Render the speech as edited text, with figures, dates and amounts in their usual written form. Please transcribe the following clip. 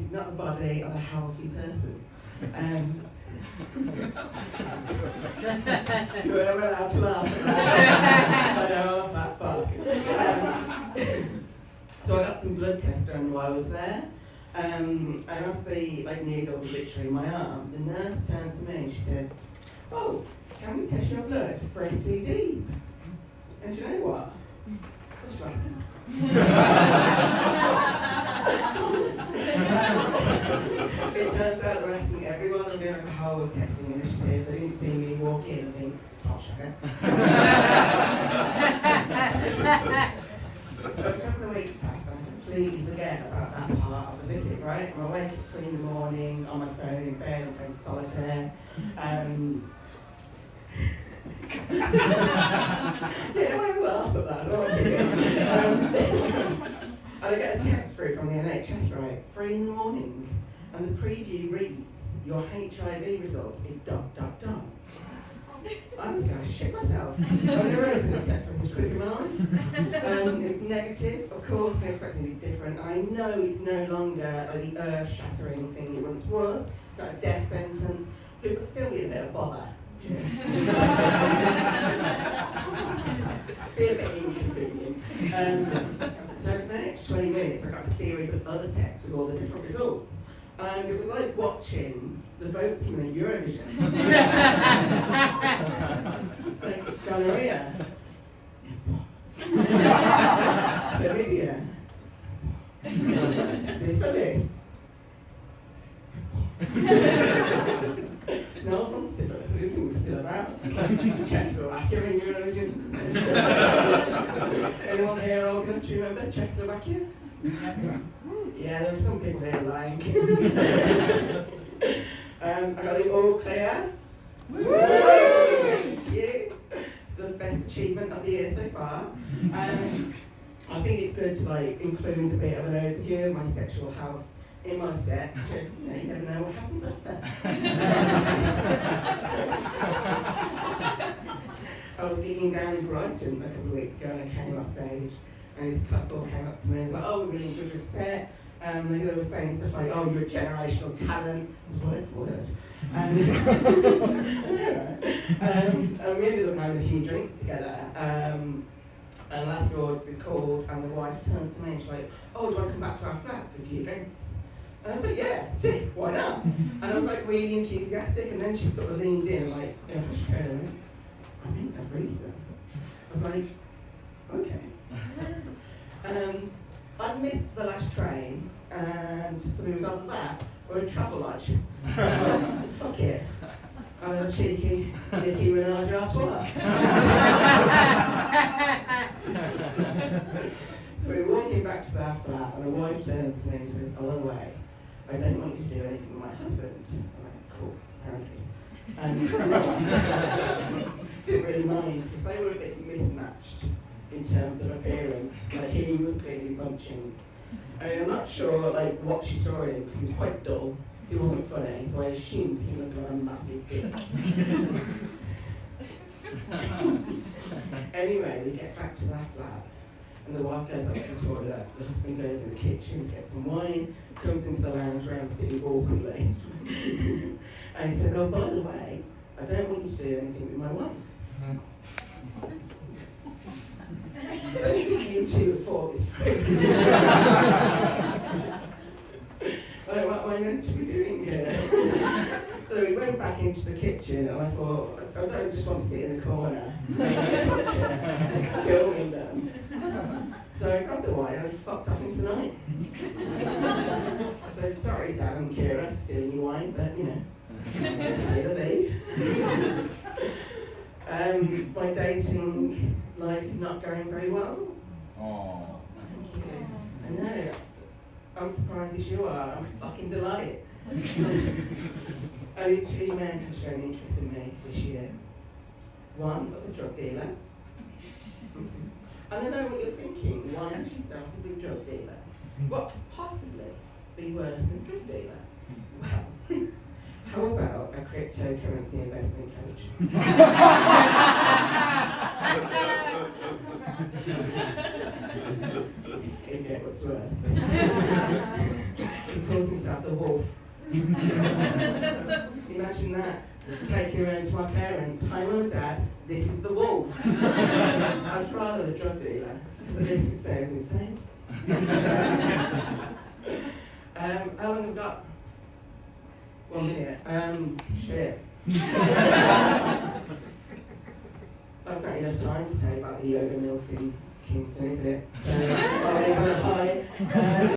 is not the body of a healthy person. We're allowed to laugh at that. I know, I'm fat fuck. So I got some blood tests done while I was there. And after the needle was literally in my arm, the nurse turns to me and she says, "Oh, can we test your blood for STDs?" And do you know what? What's that? It turns out they're asking everyone. I'm doing like a whole testing initiative. They didn't see me walk in and think, "Oh, sugar." So a couple of weeks passed and I completely forget about that part of the visit, right? I'm awake at 3 in the morning, on my phone, in bed, I'm playing solitaire. Yeah, nobody laughs at that, I don't want to do it. And I get a text through from the NHS, right? 3 in the morning, and the preview reads, "Your HIV result is ... I was going to shit myself. I've never opened a text message quick in my life. It was negative, of course, and expecting to be different. I know it's no longer like the earth-shattering thing it once was. It's not a death sentence, but it would still be a bit of bother. Yeah. Be a bit inconvenient. So for the next 20 minutes, I got a series of other texts with all the different results. And it was like watching the votes from the Eurovision. Like gonorrhea, chlamydia, syphilis. No one from syphilis, I didn't think we were still about. Czechoslovakia in Eurovision. Anyone here old enough to remember Czechoslovakia? Yeah, there were some people there lying. I got the all clear. Woo! Thank you. It's the best achievement of the year so far. I think it's good to include a bit of an overview of my sexual health in my set. You never know what happens after. I was eating down in Brighton a couple of weeks ago and I came off stage. And this couple came up to me and was like, "Oh, we really enjoyed your set." They were saying stuff like, "Oh, you're a generational talent," word for word. And we ended up having a few drinks together. And afterwards, it's called, and the wife turns to me and she's like, "Oh, do you want to come back to our flat for a few drinks?" And I was like, "Yeah, sick, why not?" And I was really enthusiastic, and then she sort of leaned in and "I'm in a threesome." I was like, "Okay." I'd missed the last train, and so the result of that were a travel lodge. Fuck it. I'm a cheeky Nicki Minaj after. So we're walking back to our flat, and the wife turns to me and says, "Oh, by the way, I don't want you to do anything with my husband." I'm like, "Cool, apparently." And didn't really mind, because they were a bit mismatched in terms of appearance. He was clearly bunching. I'm not sure what she saw in him, because he was quite dull. He wasn't funny, so I assumed he must have had a massive dick. Anyway, we get back to that flat, and the wife goes up to the toilet, the husband goes in the kitchen, gets some wine, comes into the lounge round sitting awkwardly, and he says, "Oh, by the way, I don't want you to do anything with my wife." I don't think you two would fall this through. What am I meant to be doing here? So we went back into the kitchen and I thought, I don't just want to sit in the corner filming them. So I grabbed the wine and I fucked up into the night. So sorry, Dad and Kira, for stealing your wine, but say the leave. My dating life is not going very well. Oh. Thank you. I know. I'm surprised as you are. I'm fucking delighted. Only 2 men have shown interest in me this year. One was a drug dealer. And I know what you're thinking. Why has she started with drug dealer? What could possibly be worse than drug dealer? Well, how about a cryptocurrency investment coach? You get what's worse. He calls himself the the wolf. Imagine that. Taking around to my parents. Hi mum and dad, this is the wolf. I'd rather the drug dealer, because at least it could say everything's safe. How long have we got? 1 minute. Shit. That's not enough time to tell you about the yoga milf in Kingston, is it? So, hi.